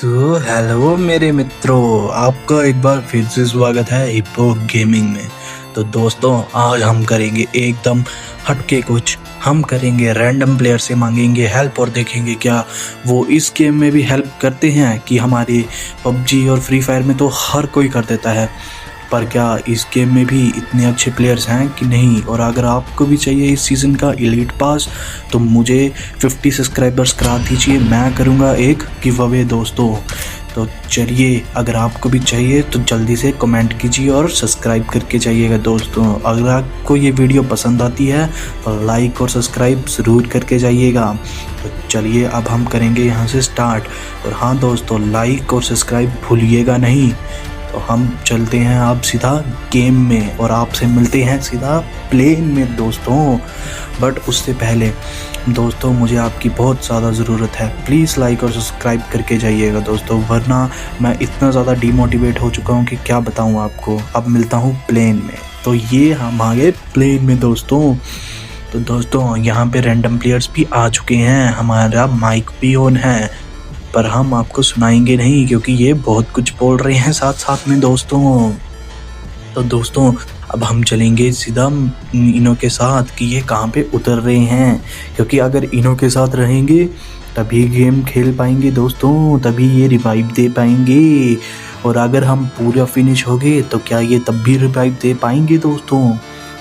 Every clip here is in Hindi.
तो हेलो मेरे मित्रों, आपका एक बार फिर से स्वागत है हिप्पो गेमिंग में। तो दोस्तों, आज हम करेंगे एकदम हटके कुछ। हम करेंगे रैंडम प्लेयर से मांगेंगे हेल्प और देखेंगे क्या वो इस गेम में भी हेल्प करते हैं। कि हमारे पबजी और फ्री फायर में तो हर कोई कर देता है, पर क्या इस गेम में भी इतने अच्छे प्लेयर्स हैं कि नहीं। और अगर आपको भी चाहिए इस सीज़न का एलीट पास तो मुझे 50 सब्सक्राइबर्स करा दीजिए, मैं करूँगा एक गिव अवे दोस्तों। तो चलिए, अगर आपको भी चाहिए तो जल्दी से कमेंट कीजिए और सब्सक्राइब करके जाइएगा दोस्तों। अगर आपको ये वीडियो पसंद आती है तो लाइक और सब्सक्राइब ज़रूर करके जाइएगा। तो चलिए, अब हम करेंगे यहाँ से स्टार्ट। और हाँ दोस्तों, लाइक और सब्सक्राइब भूलिएगा नहीं। तो हम चलते हैं अब सीधा गेम में और आपसे मिलते हैं सीधा प्लेन में दोस्तों। बट उससे पहले दोस्तों, मुझे आपकी बहुत ज़्यादा ज़रूरत है। प्लीज़ लाइक और सब्सक्राइब करके जाइएगा दोस्तों, वरना मैं इतना ज़्यादा डीमोटिवेट हो चुका हूँ कि क्या बताऊँ आपको। अब मिलता हूँ प्लेन में। तो ये हम आ गए प्लेन में दोस्तों। तो दोस्तों, यहाँ पे रैंडम प्लेयर्स भी आ चुके हैं, हमारा माइक भी ऑन है, पर हम आपको सुनाएंगे नहीं क्योंकि ये बहुत कुछ बोल रहे हैं साथ साथ में दोस्तों। तो दोस्तों, अब हम चलेंगे सीधा इनों के साथ कि ये कहाँ पे उतर रहे हैं, क्योंकि अगर इनों के साथ रहेंगे तभी गेम खेल पाएंगे दोस्तों, तभी ये रिवाइव दे पाएंगे। और अगर हम पूरा फिनिश हो गए तो क्या ये तब भी रिवाइव दे पाएंगे दोस्तों।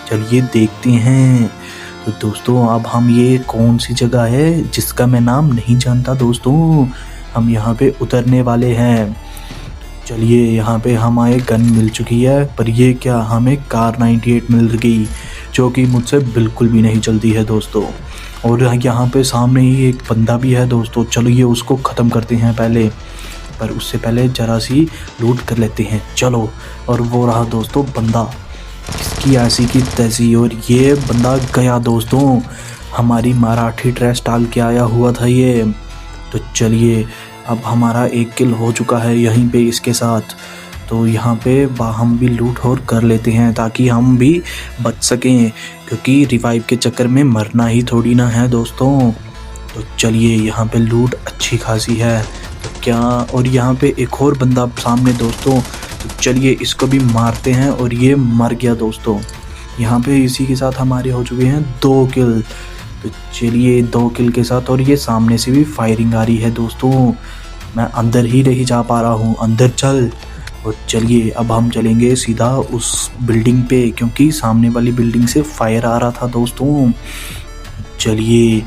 चलिए देखते हैं। तो दोस्तों, अब हम ये कौन सी जगह है जिसका मैं नाम नहीं जानता दोस्तों, हम यहाँ पे उतरने वाले हैं। चलिए, यहाँ पे हमें गन मिल चुकी है, पर ये क्या हमें कार 98 मिल गई, जो कि मुझसे बिल्कुल भी नहीं चलती है दोस्तों। और यहाँ पे सामने ही एक बंदा भी है दोस्तों, चलिए उसको ख़त्म करते हैं पहले। पर उससे पहले जरा सी लूट कर लेते हैं, चलो। और वो रहा दोस्तों बंदा, इसकी ऐसी की तैसी। और ये बंदा गया दोस्तों, हमारी मराठी ड्रेस डाल के आया हुआ था ये। तो चलिए, अब हमारा एक किल हो चुका है यहीं पे इसके साथ। तो यहाँ पे हम भी लूट और कर लेते हैं ताकि हम भी बच सकें, क्योंकि रिवाइव के चक्कर में मरना ही थोड़ी ना है दोस्तों। तो चलिए, यहाँ पे लूट अच्छी खासी है तो क्या। और यहाँ पे एक और बंदा सामने दोस्तों, तो चलिए इसको भी मारते हैं। और ये मर गया दोस्तों। यहाँ पे इसी के साथ हमारे हो चुके हैं 2 किल। तो चलिए, 2 किल के साथ, और ये सामने से भी फायरिंग आ रही है दोस्तों। मैं अंदर ही नहीं जा पा रहा हूँ, अंदर चल। और चलिए, अब हम चलेंगे सीधा उस बिल्डिंग पे, क्योंकि सामने वाली बिल्डिंग से फायर आ रहा था दोस्तों। चलिए,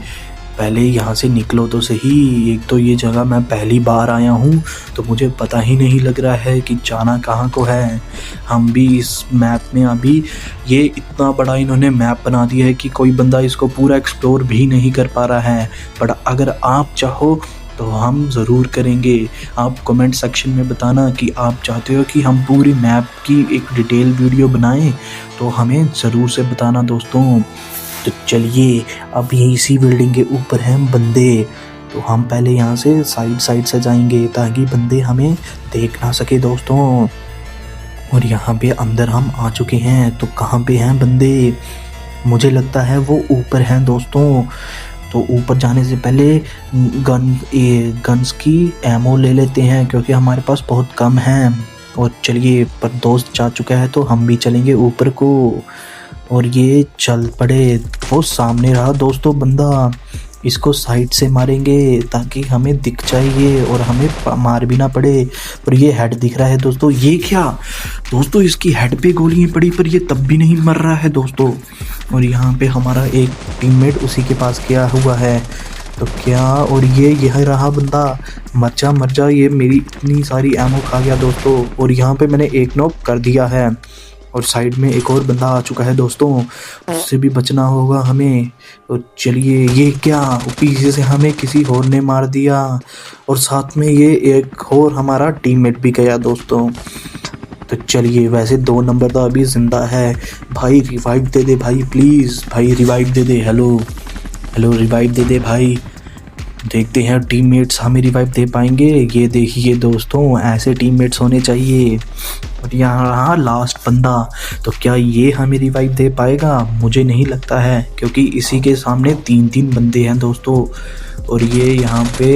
पहले यहाँ से निकलो तो सही। एक तो ये जगह मैं पहली बार आया हूँ तो मुझे पता ही नहीं लग रहा है कि जाना कहाँ को है। हम भी इस मैप में अभी, ये इतना बड़ा इन्होंने मैप बना दिया है कि कोई बंदा इसको पूरा एक्सप्लोर भी नहीं कर पा रहा है। बट अगर आप चाहो तो हम ज़रूर करेंगे। आप कमेंट सेक्शन में बताना कि आप चाहते हो कि हम पूरी मैप की एक डिटेल वीडियो बनाएं, तो हमें ज़रूर से बताना दोस्तों। तो चलिए, अब ये इसी बिल्डिंग के ऊपर हैं बंदे, तो हम पहले यहाँ से साइड से जाएंगे ताकि बंदे हमें देख ना सके दोस्तों। और यहाँ पे अंदर हम आ चुके हैं। तो कहाँ पे हैं बंदे, मुझे लगता है वो ऊपर हैं दोस्तों। तो ऊपर जाने से पहले गन्स की एमो ले लेते हैं, क्योंकि हमारे पास बहुत कम है। और चलिए, पर दोस्त जा चुका है तो हम भी चलेंगे ऊपर को। और ये चल पड़े। वो सामने रहा दोस्तों बंदा, इसको साइड से मारेंगे ताकि हमें दिख जाए ये और हमें मार भी ना पड़े। पर ये हेड दिख रहा है दोस्तों। ये क्या दोस्तों, इसकी हेड पे गोलियां पड़ी पर ये तब भी नहीं मर रहा है दोस्तों। और यहाँ पे हमारा एक टीममेट उसी के पास गया हुआ है। तो क्या, और ये यह रहा बंदा, मर जा, ये मेरी इतनी सारी एमो खा गया दोस्तों। और यहाँ पे मैंने एक नॉक कर दिया है। और साइड में एक और बंदा आ चुका है दोस्तों, उससे भी बचना होगा हमें। और चलिए, ये क्या, पीछे से हमें किसी और ने मार दिया। और साथ में ये एक और हमारा टीममेट भी गया दोस्तों। तो चलिए, वैसे 2 नंबर तो अभी ज़िंदा है। भाई रिवाइव दे दे भाई, प्लीज़ भाई रिवाइव दे दे। हेलो रिवाइव दे दे भाई। देखते हैं टीममेट्स हमें रिवाइव दे पाएंगे। ये देखिए दोस्तों, ऐसे टीममेट्स होने चाहिए। और यहाँ रहा लास्ट बंदा, तो क्या ये हमें रिवाइव दे पाएगा, मुझे नहीं लगता है, क्योंकि इसी के सामने 3 बंदे हैं दोस्तों। और ये यहाँ पे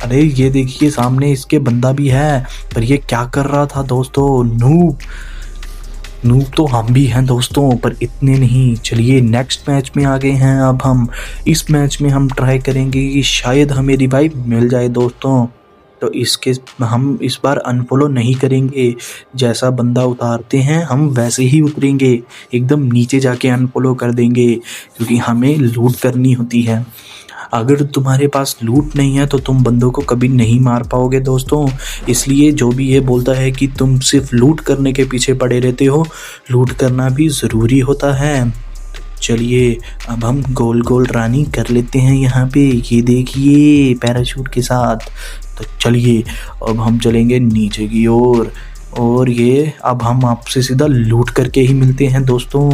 अरे ये देखिए सामने इसके बंदा भी है, पर ये क्या कर रहा था दोस्तों। नूब तो हम भी हैं दोस्तों, पर इतने नहीं। चलिए नेक्स्ट मैच में आ गए हैं अब हम। इस मैच में हम ट्राई करेंगे कि शायद हमें रिवाइव मिल जाए दोस्तों। तो इसके हम इस बार अनफॉलो नहीं करेंगे, जैसा बंदा उतारते हैं हम वैसे ही उतरेंगे, एकदम नीचे जाके अनफॉलो कर देंगे, क्योंकि हमें लूट करनी होती है। अगर तुम्हारे पास लूट नहीं है तो तुम बंदों को कभी नहीं मार पाओगे दोस्तों। इसलिए जो भी ये बोलता है कि तुम सिर्फ लूट करने के पीछे पड़े रहते हो, लूट करना भी ज़रूरी होता है। चलिए अब हम गोल गोल रानी कर लेते हैं यहाँ पे, ये देखिए पैराशूट के साथ। तो चलिए अब हम चलेंगे नीचे की ओर, और ये अब हम आपसे सीधा लूट करके ही मिलते हैं दोस्तों।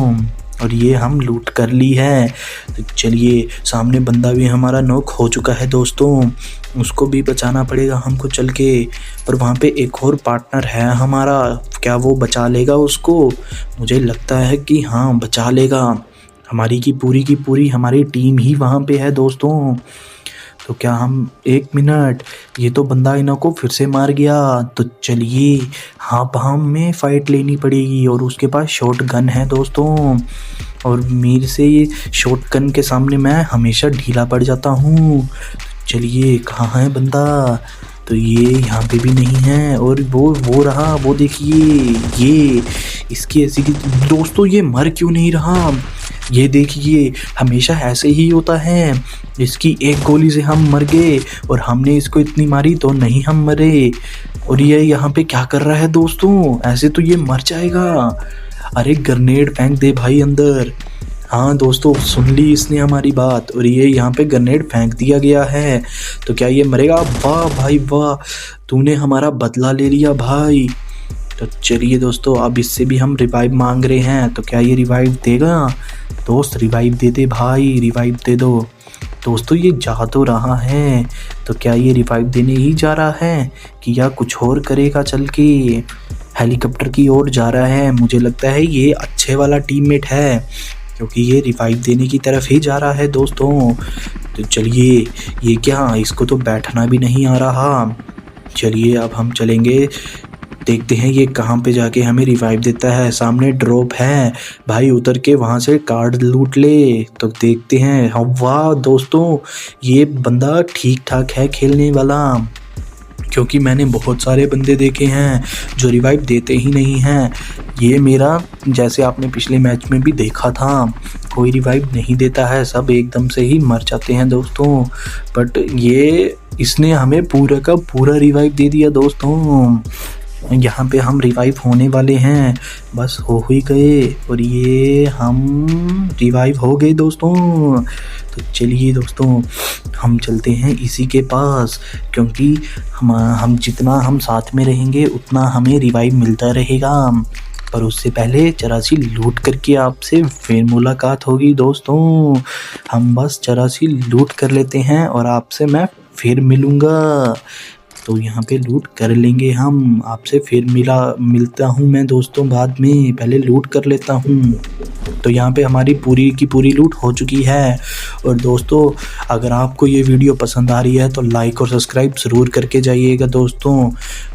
और ये हम लूट कर ली है। तो चलिए सामने बंदा भी हमारा नॉक हो चुका है दोस्तों, उसको भी बचाना पड़ेगा हमको चल के। पर वहाँ पे एक और पार्टनर है हमारा, क्या वो बचा लेगा उसको? मुझे लगता है कि हाँ बचा लेगा। हमारी की पूरी हमारी टीम ही वहाँ पे है दोस्तों। तो क्या हम, एक मिनट, ये तो बंदा इन्हों को फिर से मार गया। तो चलिए हाँ हमें फाइट लेनी पड़ेगी, और उसके पास शॉट गन है दोस्तों, और मेरे से ये शॉट गन के सामने मैं हमेशा ढीला पड़ जाता हूँ। चलिए कहाँ है बंदा? तो ये यहाँ पे भी नहीं है, और वो रहा, वो देखिए ये इसकी ऐसी की। दोस्तों ये मर क्यों नहीं रहा? ये देखिए हमेशा ऐसे ही होता है, इसकी एक गोली से हम मर गए, और हमने इसको इतनी मारी तो नहीं हम मरे। और ये यहाँ पे क्या कर रहा है दोस्तों? ऐसे तो ये मर जाएगा। अरे ग्रेनेड फेंक दे भाई अंदर। हाँ दोस्तों सुन ली इसने हमारी बात, और ये यहाँ पे ग्रेनेड फेंक दिया गया है। तो क्या ये मरेगा? वाह भाई वाह, तूने हमारा बदला ले लिया भाई। तो चलिए दोस्तों अब इससे भी हम रिवाइव मांग रहे हैं, तो क्या ये रिवाइव देगा? दोस्त रिवाइव दे दे भाई, रिवाइव दे दो। दोस्तों ये जा तो रहा है, तो क्या ये रिवाइव देने ही जा रहा है कि या कुछ और करेगा? चल के हेलीकॉप्टर की ओर जा रहा है। मुझे लगता है ये अच्छे वाला टीममेट है, क्योंकि ये रिवाइव देने की तरफ ही जा रहा है दोस्तों। तो चलिए ये क्या, इसको तो बैठना भी नहीं आ रहा। चलिए अब हम चलेंगे, देखते हैं ये कहाँ पे जाके हमें रिवाइव देता है। सामने ड्रॉप है भाई, उतर के वहाँ से कार्ड लूट ले। तो देखते हैं। हाँ वाह दोस्तों, ये बंदा ठीक ठाक है खेलने वाला, क्योंकि मैंने बहुत सारे बंदे देखे हैं जो रिवाइव देते ही नहीं हैं। ये मेरा, जैसे आपने पिछले मैच में भी देखा था, कोई रिवाइव नहीं देता है, सब एकदम से ही मर जाते हैं दोस्तों। बट ये इसने हमें पूरा का पूरा रिवाइव दे दिया दोस्तों। यहाँ पे हम रिवाइव होने वाले हैं, बस हो ही गए, और ये हम रिवाइव हो गए दोस्तों। तो चलिए दोस्तों हम चलते हैं इसी के पास, क्योंकि हम जितना हम साथ में रहेंगे उतना हमें रिवाइव मिलता रहेगा। पर उससे पहले जरा सी लूट करके आपसे फिर मुलाकात होगी दोस्तों। हम बस जरा सी लूट कर लेते हैं और आपसे मैं फिर मिलूँगा। तो यहाँ पे लूट कर लेंगे हम, आपसे फिर मिलता हूँ मैं दोस्तों बाद में। पहले लूट कर लेता हूँ। तो यहाँ पे हमारी पूरी की पूरी लूट हो चुकी है। और दोस्तों अगर आपको ये वीडियो पसंद आ रही है तो लाइक और सब्सक्राइब ज़रूर करके जाइएगा दोस्तों।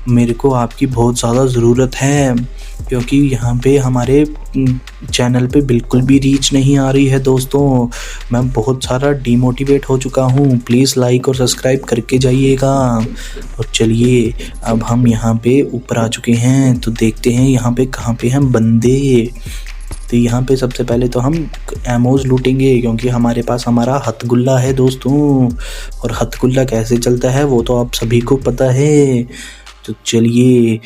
मेरे को आपकी बहुत ज़्यादा ज़रूरत है, क्योंकि यहाँ पे हमारे चैनल पे बिल्कुल भी रीच नहीं आ रही है दोस्तों। मैं बहुत सारा डीमोटिवेट हो चुका हूँ। प्लीज़ लाइक और सब्सक्राइब करके जाइएगा। और चलिए अब हम यहाँ पे ऊपर आ चुके हैं, तो देखते हैं यहाँ पे कहाँ पे हैं बंदे। तो यहाँ पे सबसे पहले तो हम एमोज लूटेंगे, क्योंकि हमारे पास हमारा हथगुल्ला है दोस्तों। और हथगुल्ला कैसे चलता है वो तो आप सभी को पता है। तो चलिए,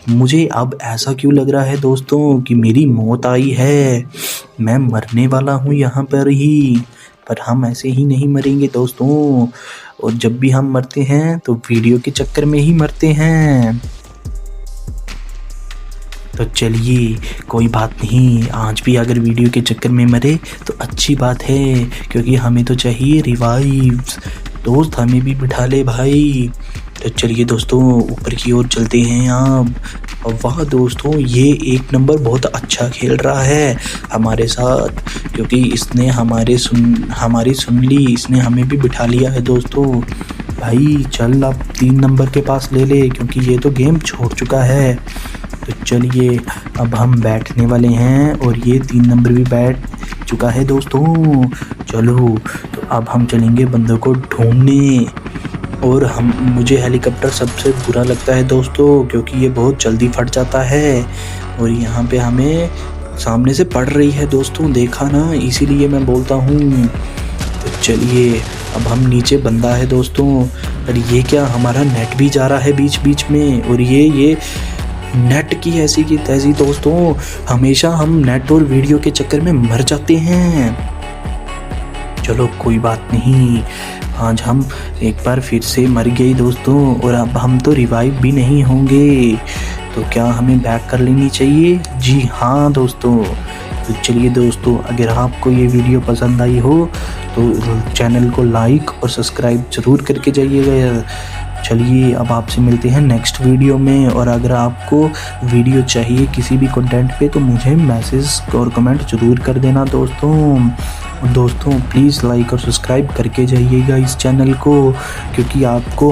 मुझे अब ऐसा क्यों लग रहा है दोस्तों कि मेरी मौत आई है, मैं मरने वाला हूँ यहाँ पर ही। पर हम ऐसे ही नहीं मरेंगे दोस्तों, और जब भी हम मरते हैं तो वीडियो के चक्कर में ही मरते हैं। तो चलिए कोई बात नहीं, आज भी अगर वीडियो के चक्कर में मरे तो अच्छी बात है, क्योंकि हमें तो चाहिए रिवाइव्स। दोस्त हमें भी बिठा ले भाई। तो चलिए दोस्तों ऊपर की ओर चलते हैं आप, वाह दोस्तों, ये एक नंबर बहुत अच्छा खेल रहा है हमारे साथ, क्योंकि इसने हमारी सुन ली, इसने हमें भी बिठा लिया है दोस्तों। भाई चल अब 3 नंबर के पास ले ले, क्योंकि ये तो गेम छोड़ चुका है। तो चलिए अब हम बैठने वाले हैं और ये 3 नंबर भी बैठ चुका है दोस्तों। चलो तो अब हम चलेंगे बंदों को ढूंढने। और मुझे हेलीकॉप्टर सबसे बुरा लगता है दोस्तों, क्योंकि ये बहुत जल्दी फट जाता है और यहाँ पे हमें सामने से पड़ रही है दोस्तों, देखा ना, इसीलिए मैं बोलता हूँ। तो चलिए अब हम नीचे बंदा है दोस्तों। और ये क्या, हमारा नेट भी जा रहा है बीच बीच में, और ये नेट की ऐसी की तैसी दोस्तों, हमेशा हम नेट और वीडियो के चक्कर में मर जाते हैं। चलो कोई बात नहीं, आज हम एक बार फिर से मर गए दोस्तों, और अब हम तो रिवाइव भी नहीं होंगे। तो क्या हमें बैक कर लेनी चाहिए? जी हाँ दोस्तों। तो चलिए दोस्तों, अगर आपको ये वीडियो पसंद आई हो तो चैनल को लाइक और सब्सक्राइब ज़रूर करके जाइएगा। चलिए अब आपसे मिलते हैं नेक्स्ट वीडियो में, और अगर आपको वीडियो चाहिए किसी भी कंटेंट पे तो मुझे मैसेज और कमेंट ज़रूर कर देना दोस्तों। प्लीज़ लाइक और सब्सक्राइब करके जाइएगा इस चैनल को, क्योंकि आपको